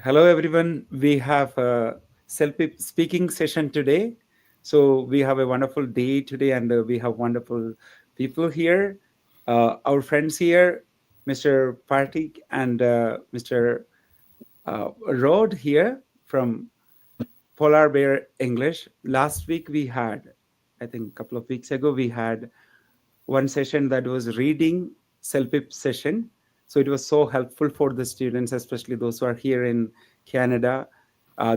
Hello, everyone. We have a CELPIP speaking session today. So we have a wonderful day today, and we have wonderful people here. Our friends here, Mr. Partik and Mr. Rod here from Polar Bear English. Last week we had, I think a couple of weeks ago, we had one session that was reading CELPIP session. So it was so helpful for the students, especially those who are here in Canada.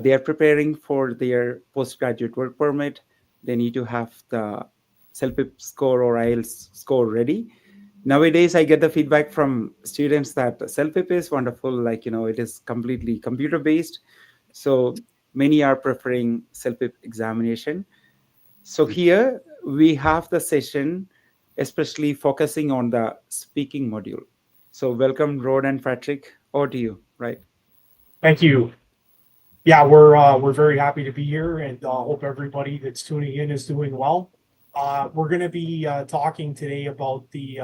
They are preparing for their postgraduate work permit. They need to have the CELPIP score or IELTS score ready. Nowadays, I get the feedback from students that CELPIP is wonderful, like, it is completely computer based. So many are preferring CELPIP examination. So here we have the session, especially focusing on the speaking module. So welcome, Rod and Patrick. Over to you, right? Thank you. Yeah, we're very happy to be here, and hope everybody that's tuning in is doing well. We're going to be talking today about the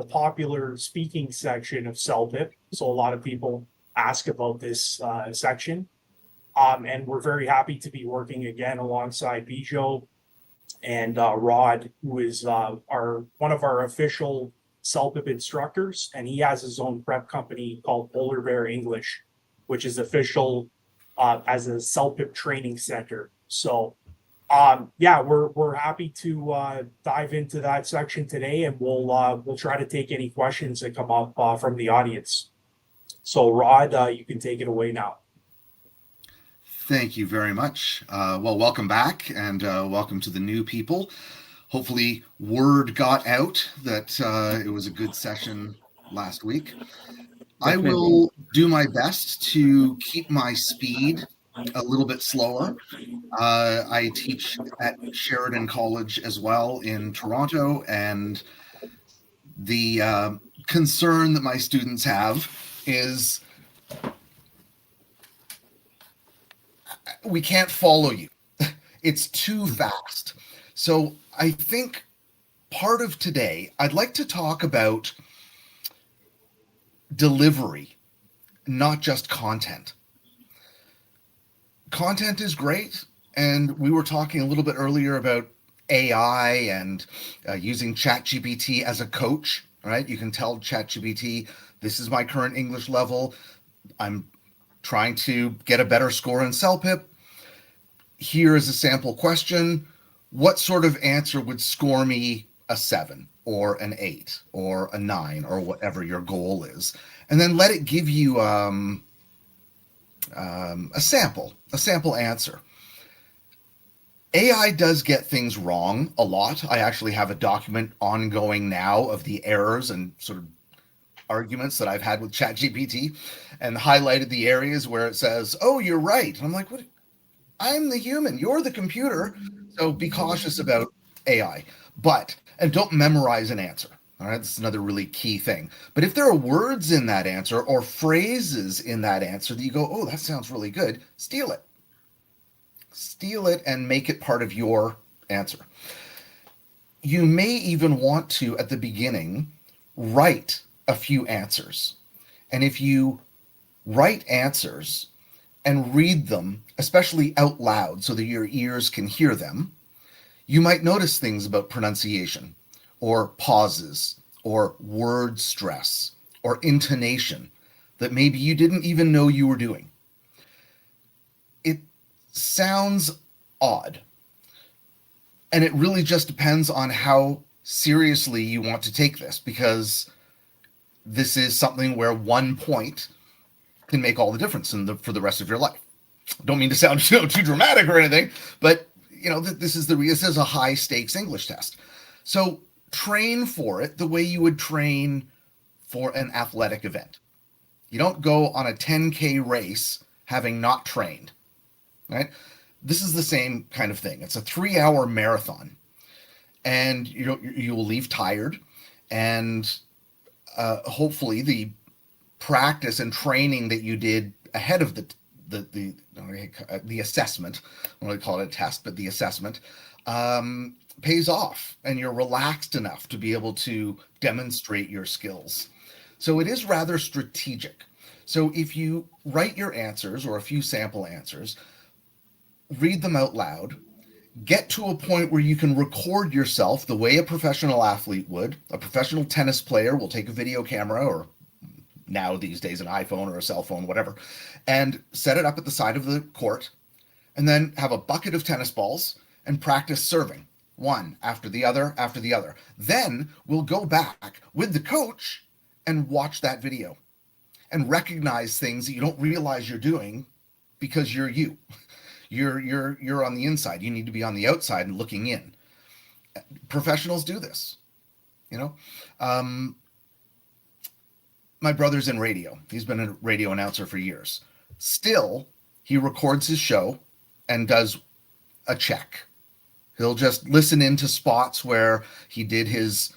popular speaking section of CELPIP. So a lot of people ask about this section, and we're very happy to be working again alongside Bijo and Rod, who is our one of our official CELPIP instructors, and he has his own prep company called Polar Bear English, which is official as a CELPIP training center. So, yeah, we're happy to dive into that section today, and we'll try to take any questions that come up from the audience. So, Rod, you can take it away now. Thank you very much. Well, welcome back, and welcome to the new people. Hopefully, word got out that it was a good session last week. I Definitely. will do my best to keep my speed a little bit slower. I teach at Sheridan College as well in Toronto, and the concern that my students have is we can't follow you. It's too fast. So I think part of today, I'd like to talk about delivery, not just content. Content is great. And we were talking a little bit earlier about AI and using ChatGPT as a coach, right? You can tell ChatGPT, this is my current English level. I'm trying to get a better score in CELPIP. Here is a sample question. What sort of answer would score me a 7 or an 8 or a 9 or whatever your goal is? And then let it give you a sample answer. AI does get things wrong a lot. I actually have a document ongoing now of the errors and sort of arguments that I've had with ChatGPT, and highlighted the areas where it says, oh, you're right. And I'm like, what? I'm the human. You're the computer. So be cautious about AI. And don't memorize an answer. All right. This is another really key thing. But if there are words in that answer or phrases in that answer that you go, oh, that sounds really good, steal it. Steal it and make it part of your answer. You may even want to, at the beginning, write a few answers. And if you write answers and read them, especially out loud so that your ears can hear them, you might notice things about pronunciation or pauses or word stress or intonation that maybe you didn't even know you were doing. It sounds odd. And it really just depends on how seriously you want to take this, because this is something where 1 point can make all the difference for the rest of your life. Don't mean to sound too dramatic or anything, but this is a high stakes English test. So train for it the way you would train for an athletic event. You don't go on a 10K race having not trained, right? This is the same kind of thing. It's a 3-hour marathon, and you will leave tired, and hopefully the practice and training that you did ahead of the assessment, I don't want to call it a test, but the assessment pays off, and you're relaxed enough to be able to demonstrate your skills. So it is rather strategic. So if you write your answers or a few sample answers, read them out loud, get to a point where you can record yourself the way a professional athlete would. A professional tennis player will take a video camera, or now these days an iPhone or a cell phone, whatever, and set it up at the side of the court, and then have a bucket of tennis balls and practice serving one after the other after the other. Then we'll go back with the coach and watch that video and recognize things that you don't realize you're doing because you're you. You're on the inside. You need to be on the outside and looking in. Professionals do this, you know. My brother's in radio. He's been a radio announcer for years. Still, he records his show and does a check. He'll just listen into spots where he did his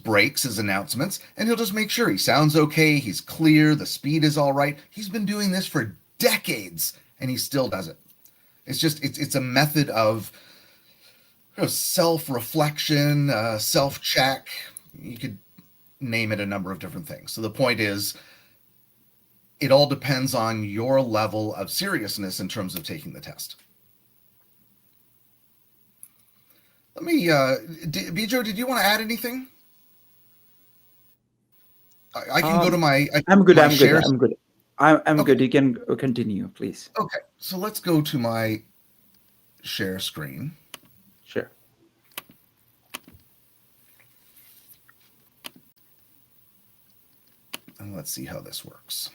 breaks, his announcements, and he'll just make sure he sounds okay, he's clear, the speed is all right. He's been doing this for decades, and he still does it. It's a method of, you know, self-reflection, self-check. You could name it a number of different things. So the point is, it all depends on your level of seriousness in terms of taking the test. Let me, Bijo, did you want to add anything? I can go to my. I'm good. My I'm shares. good. I'm good. I'm Okay. good. You can continue, please. Okay, so let's go to my share screen. Sure. And let's see how this works.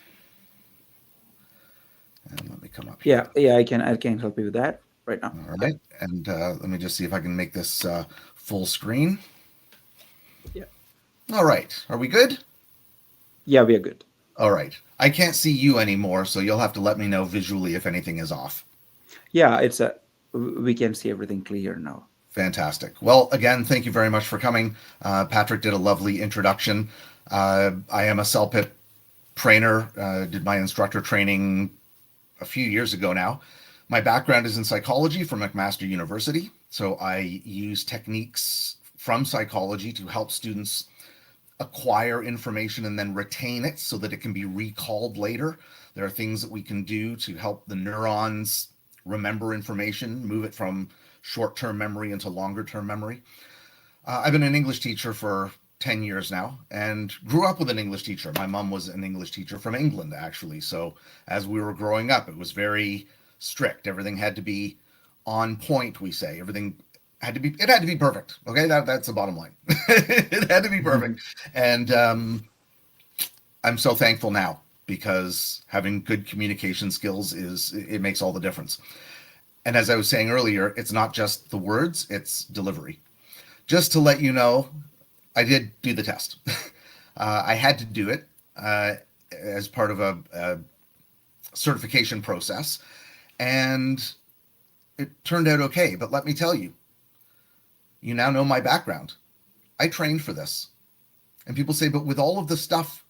And let me come up here. Yeah. I can help you with that right now. All right. And let me just see if I can make this full screen. Yeah. All right. Are we good? Yeah, we are good. All right. I can't see you anymore, so you'll have to let me know visually if anything is off. Yeah, we can see everything clear now. Fantastic. Well, again, thank you very much for coming. Patrick did a lovely introduction. I am a CELPIP trainer, did my instructor training a few years ago now. My background is in psychology from McMaster University. So I use techniques from psychology to help students acquire information and then retain it so that it can be recalled later. There are things that we can do to help the neurons remember information, move it from short-term memory into longer-term memory. I've been an English teacher for 10 years now and grew up with an English teacher. My mom was an English teacher from England, actually. So as we were growing up, it was very strict. Everything had to be on point, we say. Everything had to be perfect. Okay, that's the bottom line. It had to be perfect. And I'm so thankful now, because having good communication skills it makes all the difference. And as I was saying earlier, it's not just the words, it's delivery. Just to let you know, I did do the test. I had to do it as part of a certification process, and it turned out okay. But let me tell you, you now know my background. I trained for this. And people say, but with all of the stuff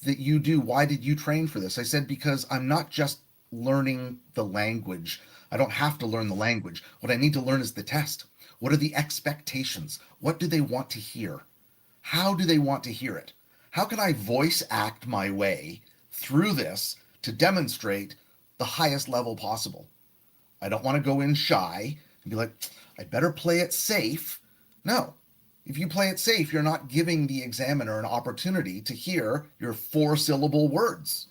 that you do, why did you train for this? I said, because I'm not just learning the language. I don't have to learn the language. What I need to learn is the test. What are the expectations? What do they want to hear? How do they want to hear it? How can I voice act my way through this to demonstrate the highest level possible? I don't want to go in shy and be like, I better play it safe. No. If you play it safe, you're not giving the examiner an opportunity to hear your 4-syllable words.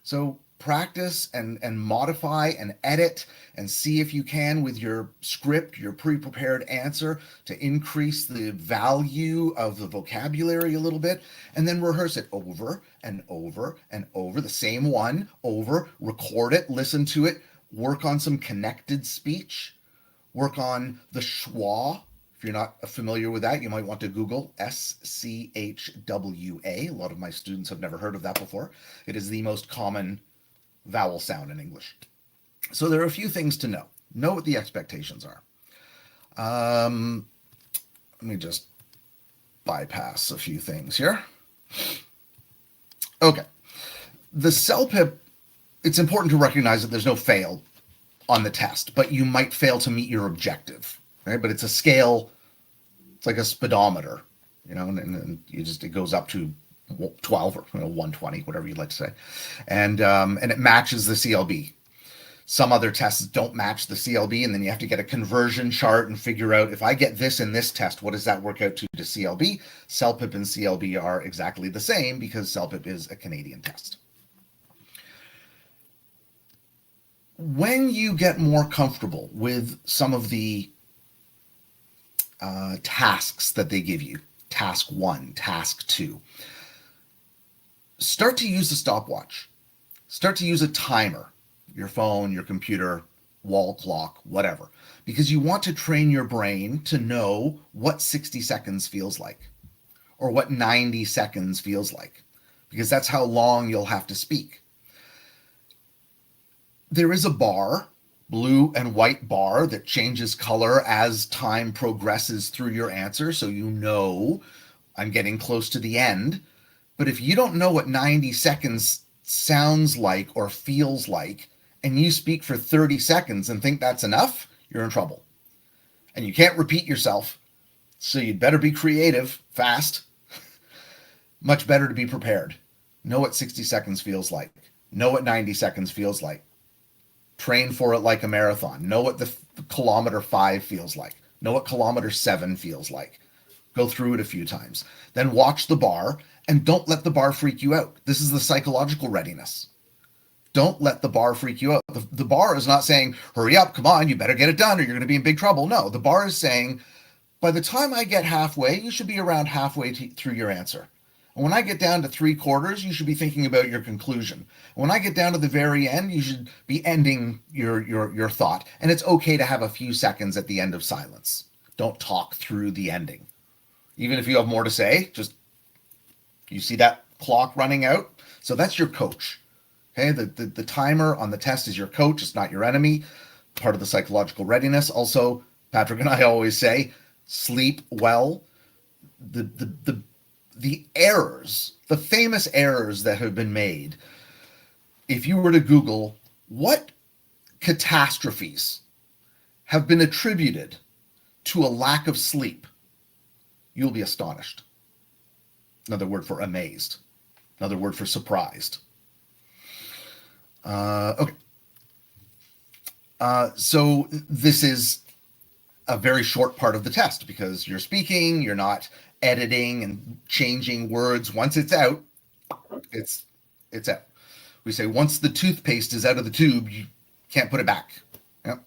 So practice and modify and edit and see if you can with your script, your pre-prepared answer, to increase the value of the vocabulary a little bit, and then rehearse it over and over and over, the same one over, record it, listen to it, work on some connected speech, work on the schwa. If you're not familiar with that, you might want to Google SCHWA. A lot of my students have never heard of that before. It is the most common vowel sound in English. So there are a few things to know. Know what the expectations are. Let me just bypass a few things here. Okay. The CELPIP, it's important to recognize that there's no fail on the test, but you might fail to meet your objective. Right? But it's a scale, it's like a speedometer, and you just, it goes up to 12 or 120, whatever you'd like to say, and it matches the CLB. Some other tests don't match the CLB, and then you have to get a conversion chart and figure out, if I get this in this test, what does that work out to CLB? CELPIP and CLB are exactly the same because CELPIP is a Canadian test. When you get more comfortable with some of the tasks that they give you, task 1, task 2, start to use a stopwatch. Start to use a timer. Your phone, your computer, wall clock, whatever, because you want to train your brain to know what 60 seconds feels like or what 90 seconds feels like, because that's how long you'll have to speak. There is a bar, blue and white bar, that changes color as time progresses through your answer, so you know I'm getting close to the end. But if you don't know what 90 seconds sounds like or feels like, and you speak for 30 seconds and think that's enough, you're in trouble. And you can't repeat yourself, so you'd better be creative, fast. Much better to be prepared. Know what 60 seconds feels like. Know what 90 seconds feels like. Train for it like a marathon. Know what the kilometer 5 feels like. Know what kilometer 7 feels like. Go through it a few times. Then watch the bar, and don't let the bar freak you out. This is the psychological readiness. Don't let the bar freak you out. The bar is not saying, hurry up, come on, you better get it done or you're going to be in big trouble. No, the bar is saying, by the time I get halfway, you should be around halfway through your answer. And when I get down to 3/4, you should be thinking about your conclusion. When I get down to the very end, you should be ending your thought. And it's okay to have a few seconds at the end of silence. Don't talk through the ending. Even if you have more to say, just, you see that clock running out? So that's your coach. Okay, the timer on the test is your coach. It's not your enemy. Part of the psychological readiness. Also, Patrick and I always say, sleep well. The errors, the famous errors that have been made, if you were to Google what catastrophes have been attributed to a lack of sleep, you'll be astonished. Another word for amazed. Another word for surprised. Okay. So this is a very short part of the test because you're speaking, you're not editing and changing words. Once it's out, it's out. We say once the toothpaste is out of the tube, you can't put it back. Yep.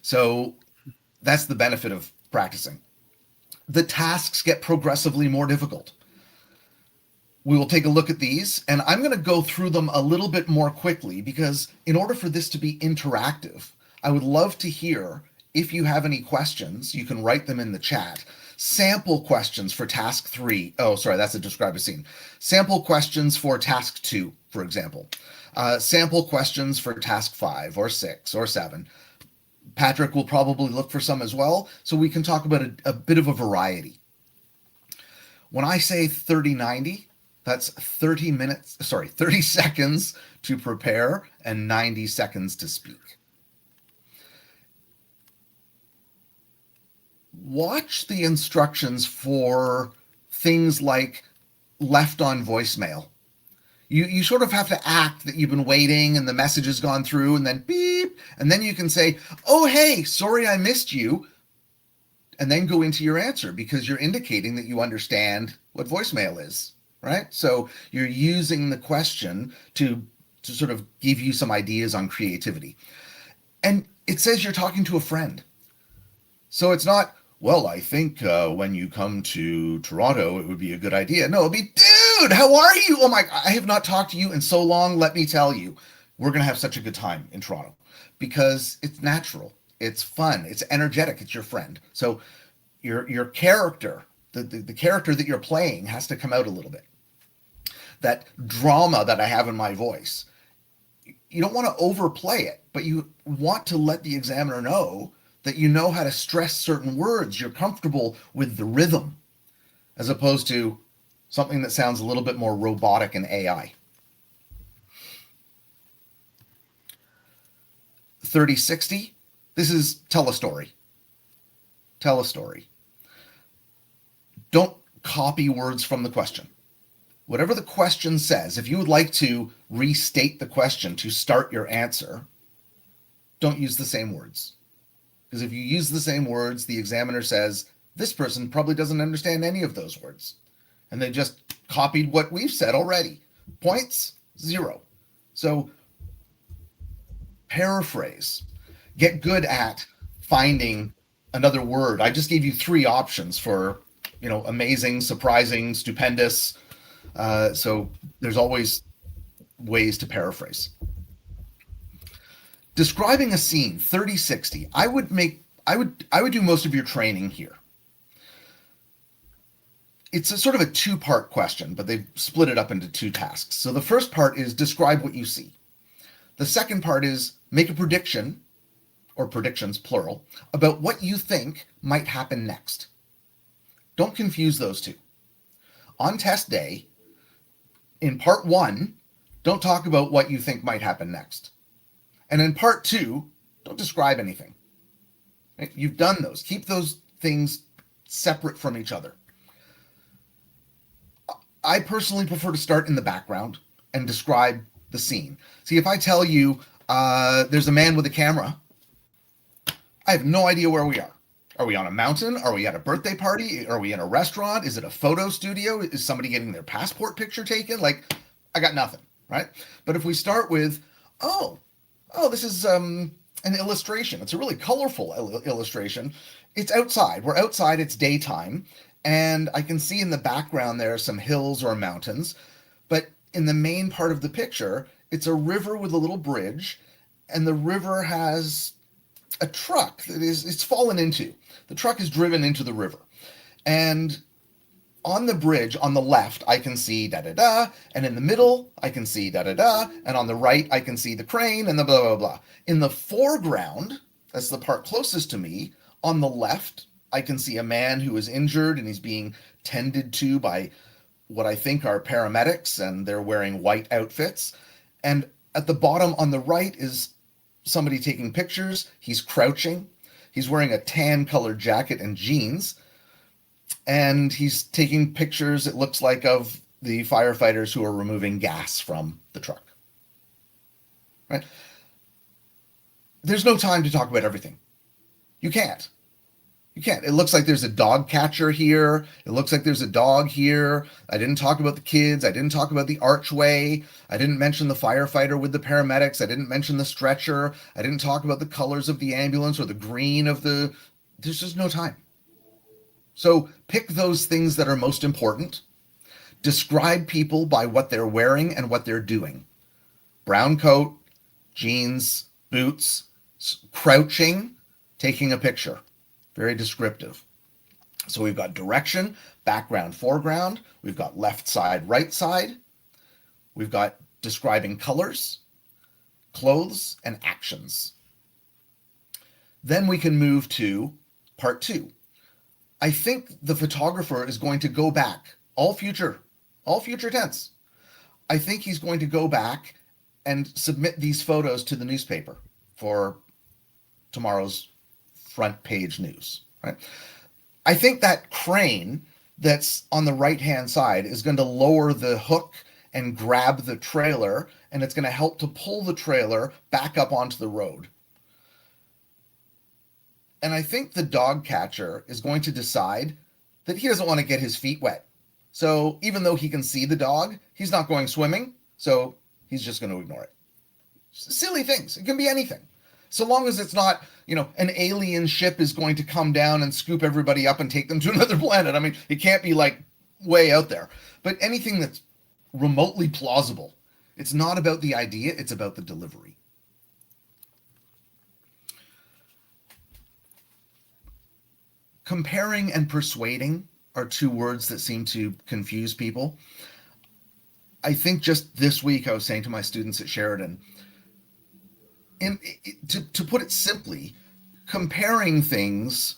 So that's the benefit of practicing. The tasks get progressively more difficult. We will take a look at these, and I'm going to go through them a little bit more quickly because in order for this to be interactive, I would love to hear if you have any questions. You can write them in the chat. Sample questions for task 3. Oh, sorry, that's a describe a scene. Sample questions for task 2, for example. Sample questions for task 5 or 6 or 7. Patrick will probably look for some as well, so we can talk about a bit of a variety. When I say 30-90, that's 30 seconds to prepare and 90 seconds to speak. Watch the instructions for things like left on voicemail. You sort of have to act that you've been waiting and the message has gone through and then beep, and then you can say, oh, hey, sorry I missed you, and then go into your answer because you're indicating that you understand what voicemail is. Right? So you're using the question to sort of give you some ideas on creativity. And it says you're talking to a friend. So it's not, well, I think when you come to Toronto, it would be a good idea. No, it'd be, dude, how are you? Oh my, I have not talked to you in so long. Let me tell you, we're going to have such a good time in Toronto because it's natural. It's fun. It's energetic. It's your friend. So your character, the character that you're playing has to come out a little bit. That drama that I have in my voice, you don't want to overplay it, but you want to let the examiner know that you know how to stress certain words. You're comfortable with the rhythm, as opposed to something that sounds a little bit more robotic and AI. 30-60, this is tell a story. Tell a story. Don't copy words from the question. whatever the question says, if you would like to restate the question to start your answer, don't use the same words. Because if you use the same words, the examiner says, this person probably doesn't understand any of those words. And they just copied what we've said already. Points, 0. So paraphrase. Get good at finding another word. I just gave you 3 options for, amazing, surprising, stupendous. So there's always ways to paraphrase. Describing a scene, 30-60. I would do most of your training here. It's a sort of a 2-part question, but they've split it up into 2 tasks. So the first part is describe what you see. The second part is make a prediction, or predictions, plural, about what you think might happen next. Don't confuse those 2. On test day, in part 1, don't talk about what you think might happen next. And in part 2, don't describe anything. Right? You've done those. Keep those things separate from each other. I personally prefer to start in the background and describe the scene. See, if I tell you there's a man with a camera, I have no idea where we are. Are we on a mountain? Are we at a birthday party? Are we in a restaurant? Is it a photo studio? Is somebody getting their passport picture taken? I got nothing, right? But if we start with, oh, this is an illustration. It's a really colorful illustration. It's outside. We're outside. It's daytime. And I can see in the background there are some hills or mountains. But in the main part of the picture, it's a river with a little bridge. And the river has a truck that it's fallen into. The truck is driven into the river. And on the bridge, on the left, I can see da-da-da, and in the middle, I can see da-da-da, and on the right, I can see the crane and the blah, blah, blah. In the foreground, that's the part closest to me, on the left, I can see a man who is injured and he's being tended to by what I think are paramedics, and they're wearing white outfits. And at the bottom on the right is somebody taking pictures. He's crouching. He's wearing a tan-colored jacket and jeans. And he's taking pictures, it looks like, of the firefighters who are removing gas from the truck. Right? There's no time to talk about everything. You can't. It looks like there's a dog catcher here. It looks like there's a dog here. I didn't talk about the kids. I didn't talk about the archway. I didn't mention the firefighter with the paramedics. I didn't mention the stretcher. I didn't talk about the colors of the ambulance or the green of the... There's just no time. So pick those things that are most important. Describe people by what they're wearing and what they're doing. Brown coat, jeans, boots, crouching, taking a picture. Very descriptive. So we've got direction, background, foreground. We've got left side, right side. We've got describing colors, clothes, and actions. Then we can move to part 2. I think the photographer is going to go back, all future tense. I think he's going to go back and submit these photos to the newspaper for tomorrow's front page news, right? I think that crane that's on the right-hand side is going to lower the hook and grab the trailer, and it's going to help to pull the trailer back up onto the road. And I think the dog catcher is going to decide that he doesn't want to get his feet wet. So even though he can see the dog, he's not going swimming, so he's just going to ignore it. Silly things. It can be anything. So long as it's not, an alien ship is going to come down and scoop everybody up and take them to another planet. I mean, it can't be way out there. But anything that's remotely plausible. It's not about the idea, it's about the delivery. Comparing and persuading are 2 words that seem to confuse people. I think just this week I was saying to my students at Sheridan, to put it simply, comparing things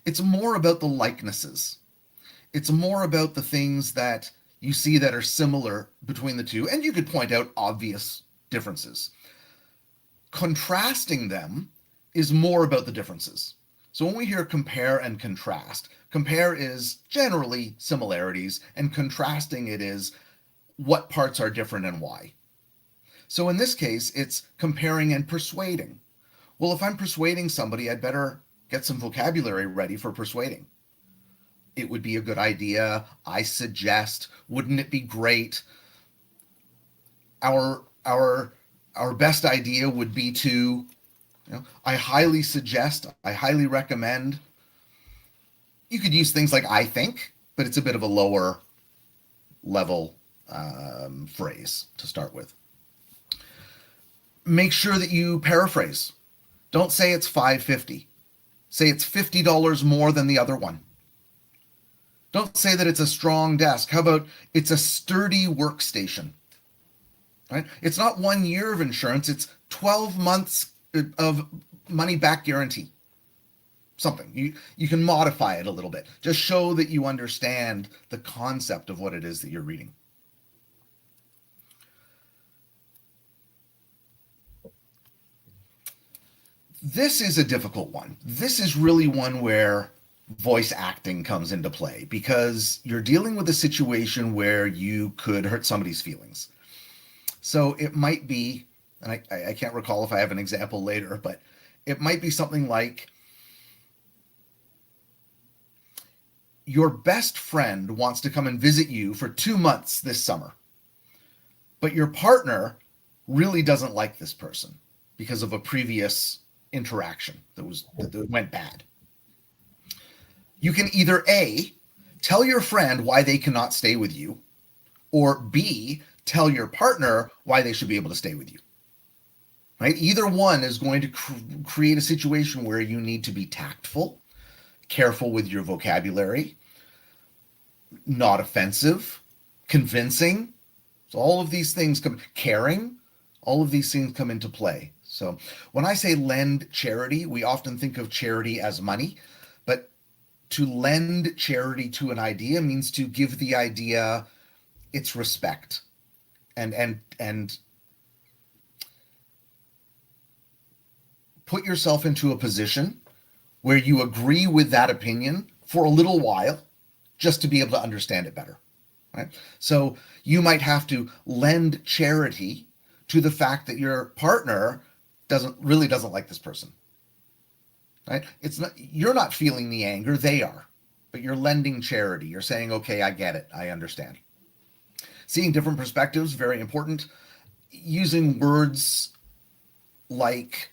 it's more about the likenesses. It's more about the things that you see that are similar between the two, and you could point out obvious differences. Contrasting them is more about the differences. So when we hear compare and contrast, compare is generally similarities, and contrasting it is what parts are different and why. So in this case, it's comparing and persuading. Well, if I'm persuading somebody, I'd better get some vocabulary ready for persuading. It would be a good idea. I suggest. Wouldn't it be great? Our best idea would be to, I highly suggest. I highly recommend. You could use things like I think, but it's a bit of a lower level phrase to start with. Make sure that you paraphrase. Don't say it's $5.50. Say it's $50 more than the other one. Don't say that it's a strong desk. How about it's a sturdy workstation? Right? It's not 1 year of insurance. It's 12 months of money back guarantee. Something. You can modify it a little bit. Just show that you understand the concept of what it is that you're reading. This is a difficult one. This is really one where voice acting comes into play because you're dealing with a situation where you could hurt somebody's feelings. So it might be, and I can't recall if I have an example later, but it might be something like, your best friend wants to come and visit you for 2 months this summer, but your partner really doesn't like this person because of a previous interaction that went bad. You can either A, tell your friend why they cannot stay with you, or B, tell your partner why they should be able to stay with you. Right? Either one is going to create a situation where you need to be tactful, careful with your vocabulary, not offensive, convincing. So all of these things caring, all of these things come into play. So when I say lend charity, we often think of charity as money, but to lend charity to an idea means to give the idea its respect and put yourself into a position where you agree with that opinion for a little while just to be able to understand it better, right? So you might have to lend charity to the fact that your partner doesn't like this person, right? You're not feeling the anger, they are, but you're lending charity. You're saying, okay, I get it. I understand. Seeing different perspectives, very important. Using words like,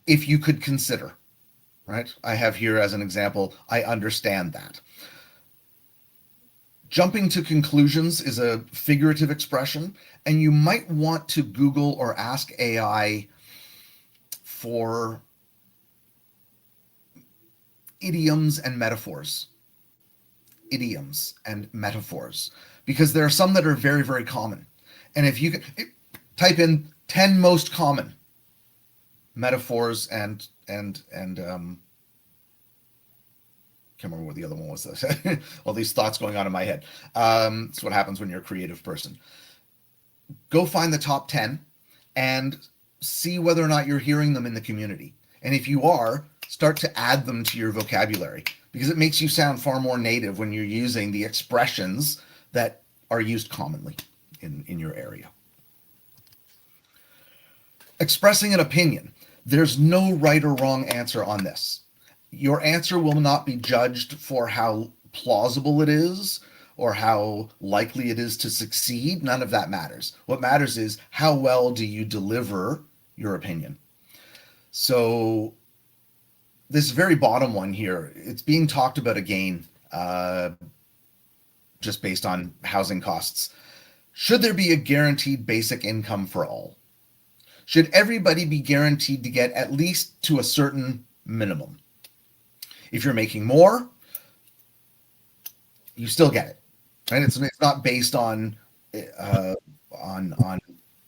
if you could consider, right? I have here as an example, I understand that. Jumping to conclusions is a figurative expression, and you might want to Google or ask AI for idioms and metaphors. Idioms and metaphors, because there are some that are very, very common. And if you can type in 10 most common metaphors and can't remember what the other one was. All these thoughts going on in my head. It's what happens when you're a creative person. Go find the top 10 and see whether or not you're hearing them in the community. And if you are, start to add them to your vocabulary, because it makes you sound far more native when you're using the expressions that are used commonly in your area. Expressing an opinion. There's no right or wrong answer on this. Your answer will not be judged for how plausible it is or how likely it is to succeed. None of that matters. What matters is how well do you deliver your opinion. So this very bottom one here, it's being talked about again, just based on housing costs. Should there be a guaranteed basic income for all? Should everybody be guaranteed to get at least to a certain minimum? If you're making more, you still get it, right? It's not based on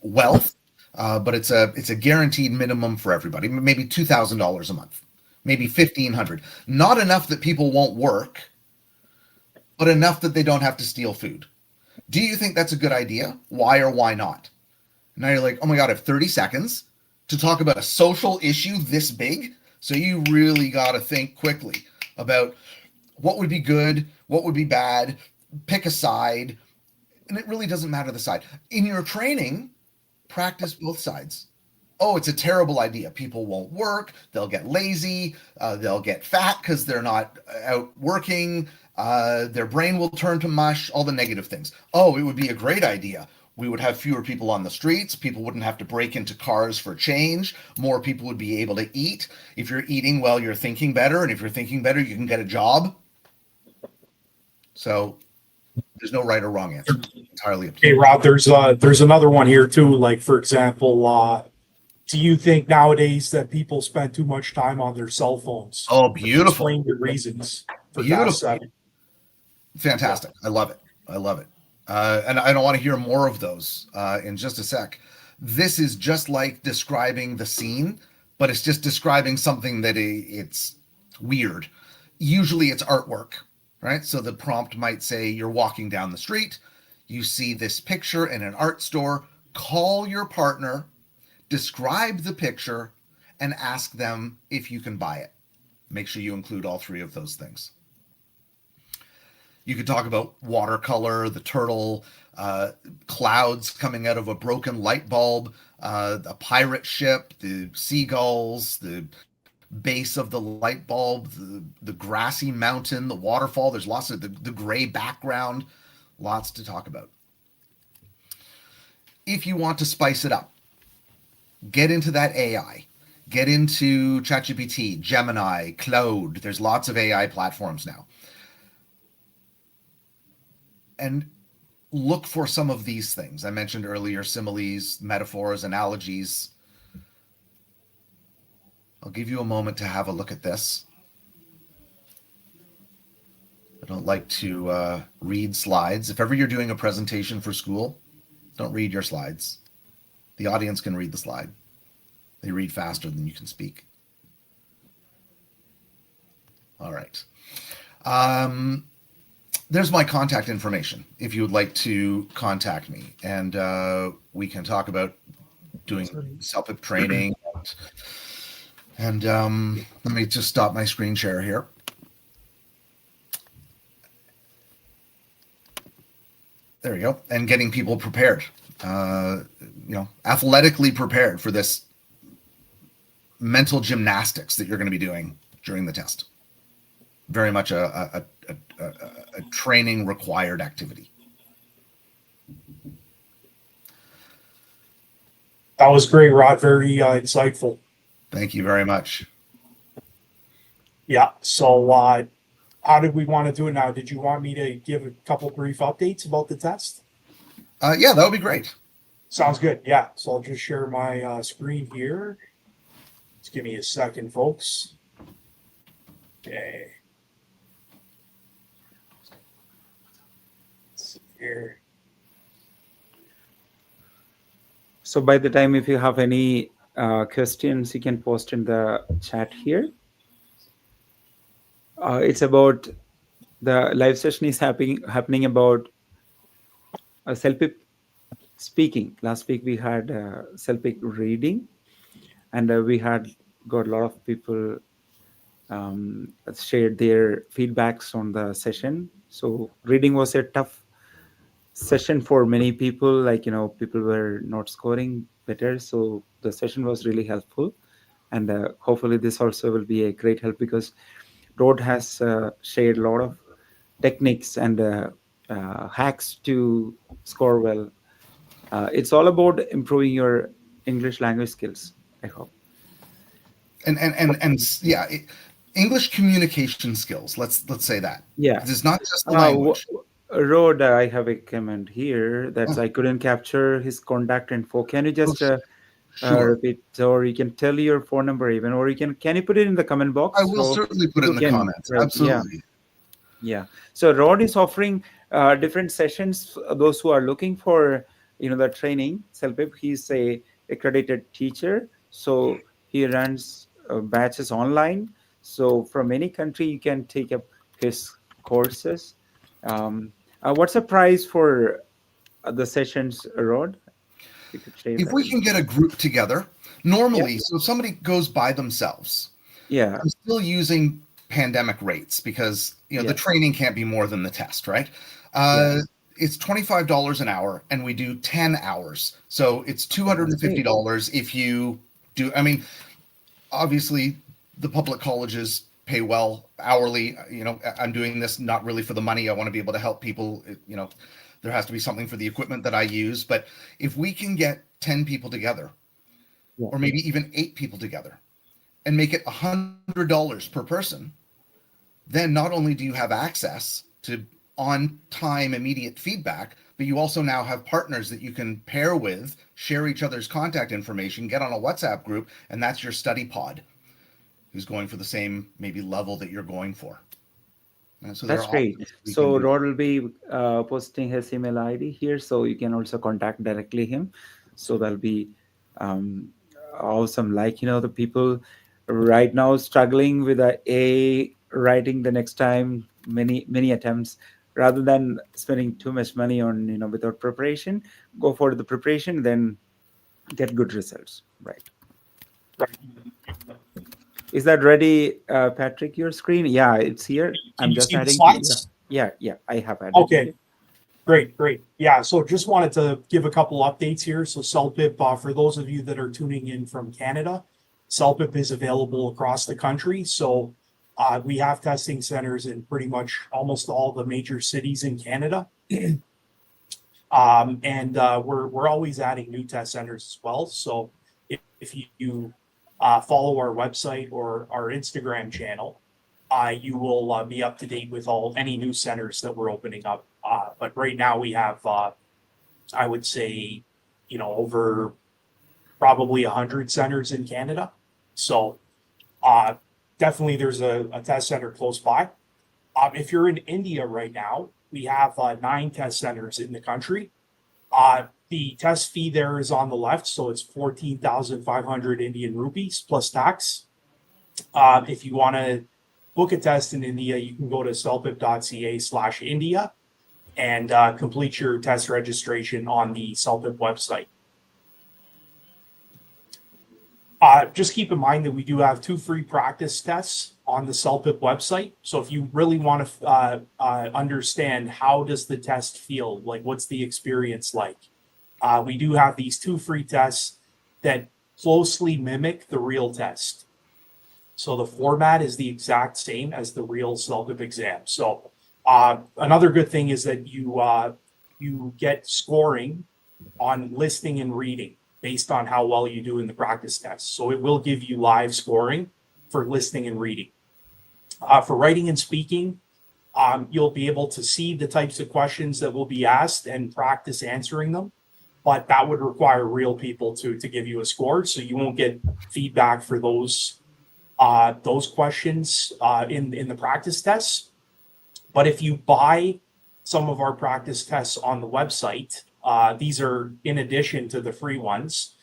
wealth, but it's a guaranteed minimum for everybody. Maybe $2,000 a month, maybe $1,500. Not enough that people won't work, but enough that they don't have to steal food. Do you think that's a good idea? Why or why not? Now you're like, oh my God, I have 30 seconds to talk about a social issue this big. So you really got to think quickly about what would be good, what would be bad, pick a side, and it really doesn't matter the side. In your training, practice both sides. Oh, it's a terrible idea. People won't work. They'll get lazy. They'll get fat because they're not out working. Their brain will turn to mush, all the negative things. Oh, it would be a great idea. We would have fewer people on the streets. People wouldn't have to break into cars for change. More people would be able to eat. If you're eating well, you're thinking better. And if you're thinking better, you can get a job. So there's no right or wrong answer. Entirely up to Okay, you. Rob, there's another one here too. Like, for example, do you think nowadays that people spend too much time on their cell phones? Oh, beautiful. Explain your reasons for Beautiful. task setting. Fantastic. I love it. I love it. And I don't want to hear more of those in just a sec. This is just like describing the scene, but it's just describing something that it's weird. Usually it's artwork, right? So the prompt might say you're walking down the street, you see this picture in an art store, call your partner, describe the picture, and ask them if you can buy it. Make sure you include all three of those things. You could talk about watercolor, the turtle, clouds coming out of a broken light bulb, a pirate ship, the seagulls, the base of the light bulb, the grassy mountain, the waterfall. There's lots of the gray background, lots to talk about. If you want to spice it up, get into that AI. Get into ChatGPT, Gemini, Claude. There's lots of AI platforms now. And look for some of these things. I mentioned earlier, similes, metaphors, analogies. I'll give you a moment to have a look at this. I don't like to read slides. If ever you're doing a presentation for school, don't read your slides. The audience can read the slide. They read faster than you can speak. All right. There's my contact information if you would like to contact me, and we can talk about doing CELPIP training. And let me just stop my screen share here. There we go. And getting people prepared, athletically prepared for this mental gymnastics that you're going to be doing during the test. Very much a training required activity. That was great, Rod. Very insightful. Thank you very much. Yeah. So how did we want to do it now? Did you want me to give a couple brief updates about the test? Yeah, that would be great. Sounds good. Yeah. So I'll just share my screen here. Just give me a second, folks. Okay. Let's see here. So by the time, if you have any questions, you can post in the chat here. It's about the live session is happening about CELPIP speaking. Last week we had CELPIP reading, and we had got a lot of people shared their feedbacks on the session. So reading was a tough session for many people. People were not scoring better. So the session was really helpful. And hopefully this also will be a great help, because Rod has shared a lot of techniques and hacks to score well. It's all about improving your English language skills, I hope. And yeah, English communication skills. Let's say that. Yeah, it's not just the language. Rod, I have a comment here that I couldn't capture his contact info. Can you just Sure. repeat, or you can tell your phone number even, or you can you put it in the comment box? I will certainly put it in the comments. Right, Absolutely. Yeah. So Rod is offering different sessions. Those who are looking for the training, CELPIP. He's a accredited teacher, so he runs batches online. So from any country, you can take up his courses. What's the price for the sessions, Rod? If we can get a group together, normally, so if somebody goes by themselves, Yeah. I'm still using pandemic rates because the Yes. training can't be more than the test, right? Yeah. It's $25 an hour, and we do 10 hours, so it's Okay, that's great. $250 if you do. I mean, obviously, the public colleges pay well hourly. I'm doing this not really for the money. I want to be able to help people. There has to be something for the equipment that I use, but if we can get 10 people together, Yeah. or maybe even 8 people together, and make it $100 per person, then not only do you have access to on time immediate feedback, but you also now have partners that you can pair with, share each other's contact information, get on a WhatsApp group, and that's your study pod who's going for the same maybe level that you're going for. And so there That's are great. options we can So do. Rod will be posting his email ID here, so you can also contact directly him. So that'll be um, awesome. Like the people right now struggling with a writing the next time, many attempts, rather than spending too much money on without preparation. Go for the preparation, then get good results. Right. Is that ready, Patrick? Your screen? Yeah, it's here. Can I'm you just see the adding to you. slides? Yeah. I have added to Okay, you. great, great. Yeah, so just wanted to give a couple updates here. So CELPIP, for those of you that are tuning in from Canada, CELPIP is available across the country. So we have testing centers in pretty much almost all the major cities in Canada. And we're always adding new test centers as well. So if you follow our website or our Instagram channel, you will be up to date with any new centers that we're opening up. But right now we have, I would say, over probably 100 centers in Canada. So uh, definitely there's a test center close by. If you're in India right now, we have 9 test centers in the country. The test fee there is on the left, so it's 14,500 Indian rupees plus tax. If you want to book a test in India, you can go to celpip.ca/India and complete your test registration on the CELPIP website. Just keep in mind that we do have 2 free practice tests on the CELPIP website. So if you really want to understand how does the test feel, like what's the experience like, we do have these 2 free tests that closely mimic the real test. So the format is the exact same as the real CELPIP exam. So another good thing is that you get scoring on listening and reading based on how well you do in the practice test. So it will give you live scoring for listening and reading. For writing and speaking, you'll be able to see the types of questions that will be asked and practice answering them. But that would require real people to give you a score. So you won't get feedback for those questions in the practice tests. But if you buy some of our practice tests on the website, these are in addition to the free ones.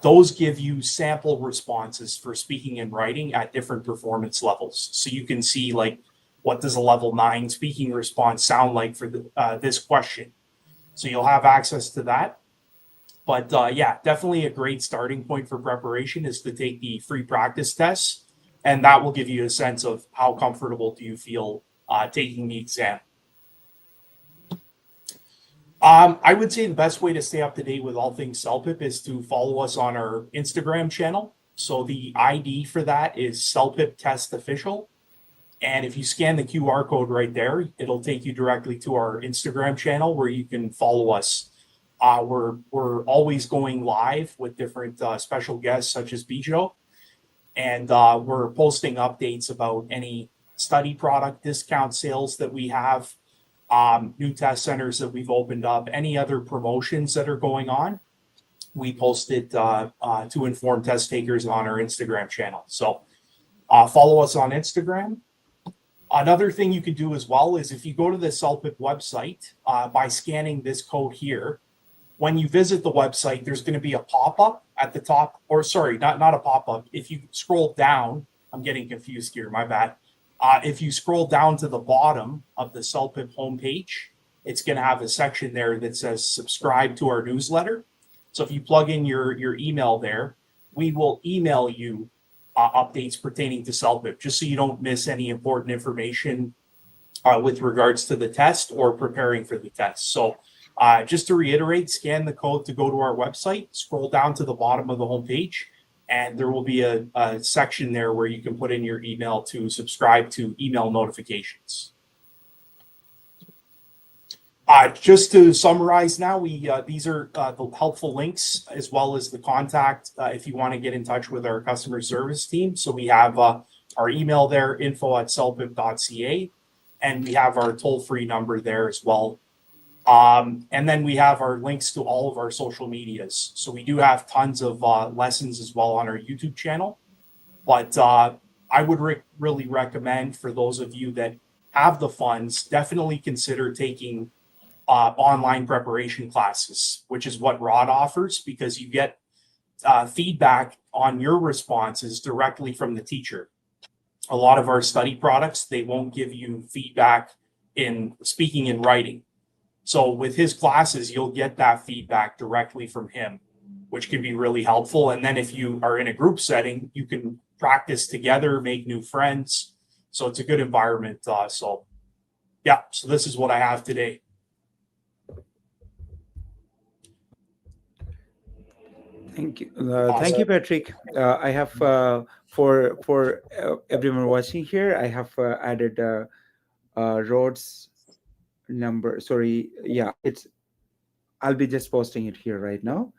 Those give you sample responses for speaking and writing at different performance levels. So you can see, like, what does a level 9 speaking response sound like for this question. So you'll have access to that. But yeah, definitely a great starting point for preparation is to take the free practice tests, and that will give you a sense of how comfortable do you feel taking the exam. I would say the best way to stay up to date with all things CELPIP is to follow us on our Instagram channel. So the ID for that is CELPIP Test Official. And if you scan the QR code right there, it'll take you directly to our Instagram channel where you can follow us. We're always going live with different special guests such as Bijo. And we're posting updates about any study product discount sales that we have, new test centers that we've opened up, any other promotions that are going on. We post it to inform test takers on our Instagram channel. So follow us on Instagram. Another thing you can do as well is if you go to the CELPIP website by scanning this code here, when you visit the website, there's going to be a pop-up at the top, or sorry, not a pop-up. If you scroll down, I'm getting confused here, my bad. If you scroll down to the bottom of the CELPIP homepage, it's going to have a section there that says subscribe to our newsletter. So if you plug in your email there, we will email you updates pertaining to CELPIP, just so you don't miss any important information with regards to the test or preparing for the test. So just to reiterate, scan the code to go to our website, scroll down to the bottom of the homepage, and there will be a section there where you can put in your email to subscribe to email notifications. Just to summarize now, these are the helpful links as well as the contact if you want to get in touch with our customer service team. So we have our email there, info@celpip.ca, and we have our toll-free number there as well. And then we have our links to all of our social medias. So we do have tons of lessons as well on our YouTube channel. But I would really recommend for those of you that have the funds, definitely consider taking online preparation classes, which is what Rod offers, because you get feedback on your responses directly from the teacher. A lot of our study products, they won't give you feedback in speaking and writing. So with his classes, you'll get that feedback directly from him, which can be really helpful. And then if you are in a group setting, you can practice together, make new friends. So it's a good environment. So this is what I have today. Thank you. Thank you, Patrick. I have for everyone watching here, I have added Rod's number. Sorry, yeah, I'll be just posting it here right now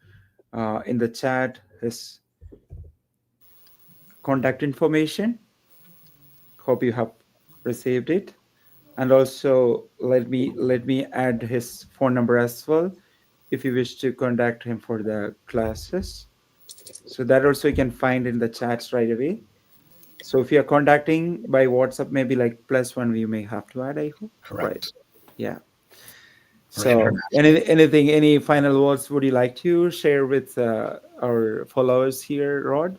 in the chat. His contact information. Hope you have received it, and also let me add his phone number as well, if you wish to contact him for the classes. So that also you can find in the chats right away. So if you're contacting by WhatsApp, maybe like +1, you may have to add, I hope. Correct. Right. Yeah. So any final words would you like to share with our followers here, Rod?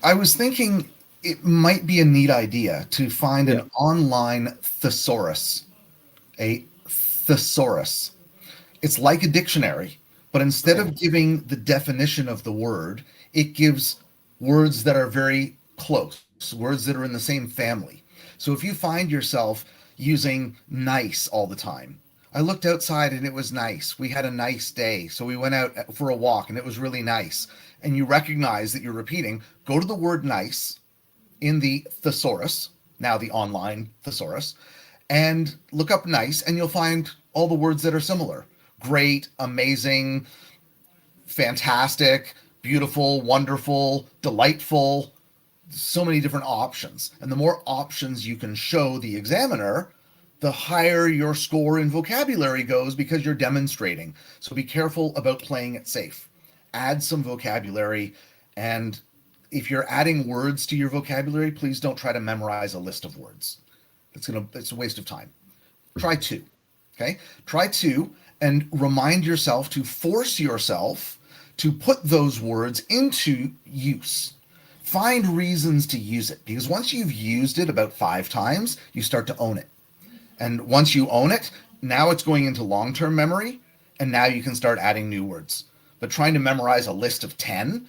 I was thinking it might be a neat idea to find an online thesaurus. A thesaurus. It's like a dictionary, but instead of giving the definition of the word, it gives words that are very close, words that are in the same family. So if you find yourself using nice all the time, I looked outside and it was nice. We had a nice day. So we went out for a walk and it was really nice. And you recognize that you're repeating, go to the word nice in the thesaurus, now the online thesaurus, and look up nice, and you'll find all the words that are similar. Great, amazing, fantastic, beautiful, wonderful, delightful, so many different options. And the more options you can show the examiner, the higher your score in vocabulary goes, because you're demonstrating. So be careful about playing it safe. Add some vocabulary, and if you're adding words to your vocabulary, please don't try to memorize a list of words. It's a waste of time. Try 2. Okay? Try 2 and remind yourself to force yourself to put those words into use. Find reasons to use it, because once you've used it about 5 times, you start to own it. And once you own it, now it's going into long-term memory, and now you can start adding new words. But trying to memorize a list of 10,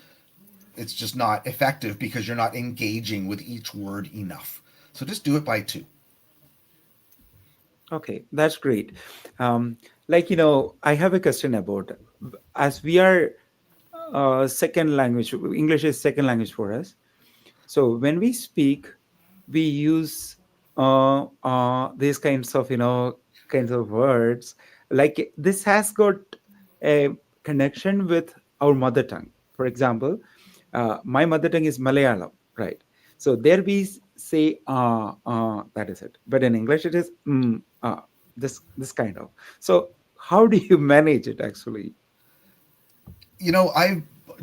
it's just not effective, because you're not engaging with each word enough. So just do it by 2. Okay, that's great. I have a question about, as we are second language, English is second language for us. So when we speak, we use these kinds of words. Like this has got a connection with our mother tongue. For example, my mother tongue is Malayalam, right? So there we say that is it. But in English it is this kind of. So how do you manage it actually?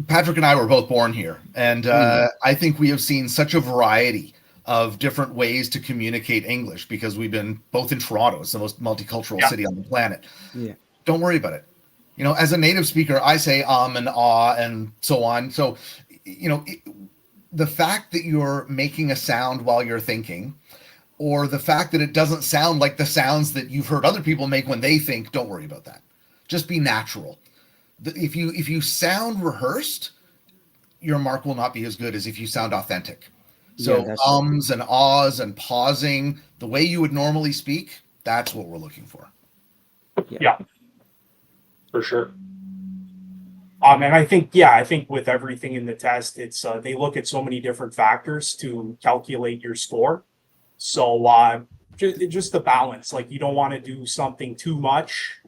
Patrick and I were both born here, and I think we have seen such a variety of different ways to communicate English, because we've been both in Toronto. It's the most multicultural city on the planet. Yeah. Don't worry about it. As a native speaker, I say and ah and so on. So, the fact that you're making a sound while you're thinking, or the fact that it doesn't sound like the sounds that you've heard other people make when they think, don't worry about that. Just be natural. If you sound rehearsed, your mark will not be as good as if you sound authentic. Yeah, So that's true. ums and ahs and pausing, the way you would normally speak, that's what we're looking for. Yeah, for sure. And I think with everything in the test, it's they look at so many different factors to calculate your score. So just the balance, like you don't want to do something too much,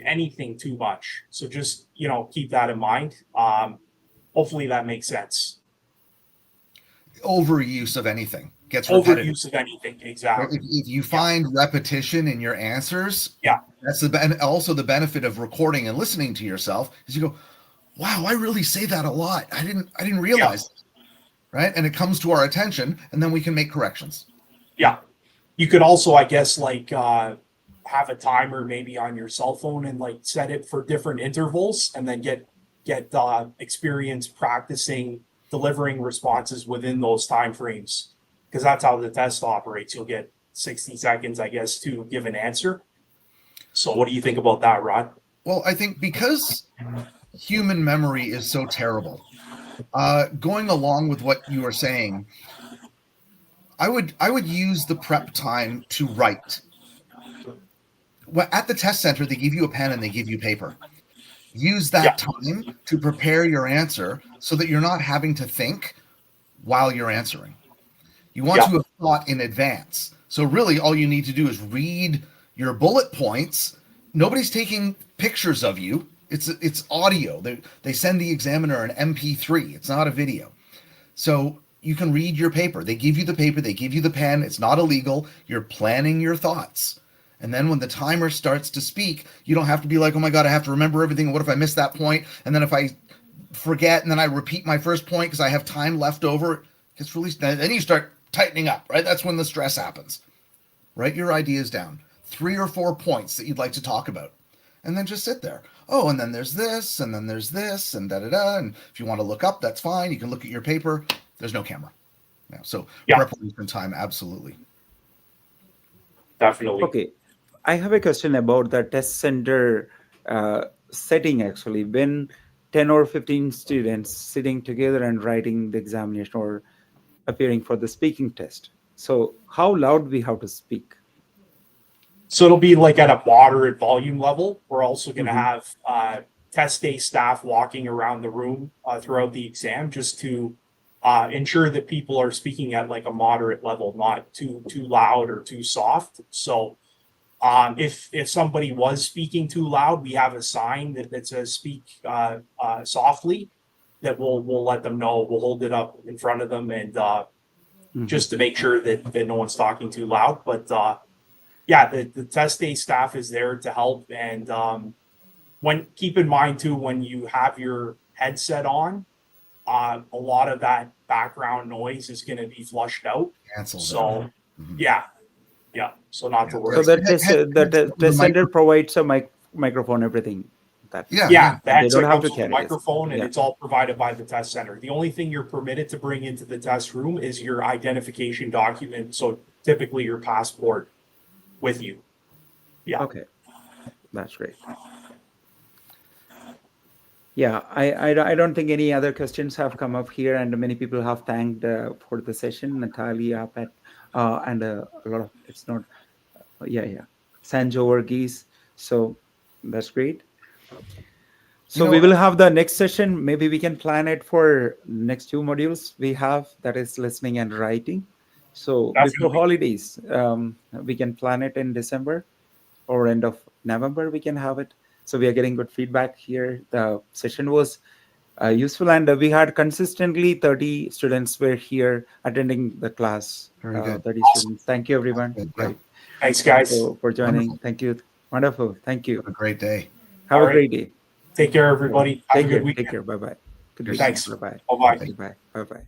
anything too much. So just keep that in mind. Hopefully that makes sense. Overuse of anything gets repetitive. Overuse of anything, Right? exactly. If you find repetition in your answers, Yeah. that's and also the benefit of recording and listening to yourself is you go, wow, I really say that a lot. I didn't realize, right? And it comes to our attention, and then we can make corrections. Yeah. You could also, I guess, like have a timer maybe on your cell phone and like set it for different intervals, and then get experience practicing delivering responses within those time frames, because that's how the test operates. You'll get 60 seconds, I guess, to give an answer. So what do you think about that, Rod? Well, I think because human memory is so terrible, going along with what you are saying, I would use the prep time to write. At the test center, they give you a pen and they give you paper. Use that time to prepare your answer so that you're not having to think while you're answering. You want to have thought in advance. So really all you need to do is read your bullet points. Nobody's taking pictures of you. It's audio. They send the examiner an MP3. It's not a video. So you can read your paper. They give you the paper. They give you the pen. It's not illegal. You're planning your thoughts. And then when the timer starts to speak, you don't have to be like, oh my God, I have to remember everything. What if I miss that point? And then if I forget and then I repeat my first point because I have time left over, it gets released. Then you start tightening up, right? That's when the stress happens. Write your ideas down. 3 or 4 points that you'd like to talk about. And then just sit there. Oh, and then there's this, and then there's this, and da-da-da. And if you want to look up, that's fine. You can look at your paper. There's no camera. Yeah, so preparation time, absolutely. Definitely. Okay. I have a question about the test center setting, actually. When 10 or 15 students sitting together and writing the examination or appearing for the speaking test. So how loud we have to speak? So it'll be like at a moderate volume level. We're also going to have test day staff walking around the room throughout the exam, just to ensure that people are speaking at like a moderate level, not too loud or too soft. So if somebody was speaking too loud, we have a sign that says "speak softly." That we'll let them know. We'll hold it up in front of them, and just to make sure that no one's talking too loud. But the test day staff is there to help. And keep in mind too, when you have your headset on, a lot of that background noise is going to be flushed out. So so not to worry. So the test center provides a microphone, everything. The headset comes with a microphone, and Yeah. it's all provided by the test center. The only thing you're permitted to bring into the test room is your identification document. So typically your passport with you. Yeah. Okay, that's great. Yeah, I don't think any other questions have come up here, and many people have thanked for the session. Natalia, Pat, and a lot of it's not. Sanjo Verghese. So that's great. So we will have the next session. Maybe we can plan it for next 2 modules we have, that is listening and writing. So before holidays, we can plan it in December or end of November. We can have it. So we are getting good feedback here. The session was useful, and we had consistently 30 students were here attending the class. 30 students. Thank you, everyone. Great. Thanks, guys, for joining. Wonderful. Thank you. Wonderful. Thank you. Have a great day. Have a great day. Take care, everybody. Have a good weekend. Take care. Bye-bye. Good Thanks. Bye-bye. Bye-bye. Bye-bye. Bye-bye.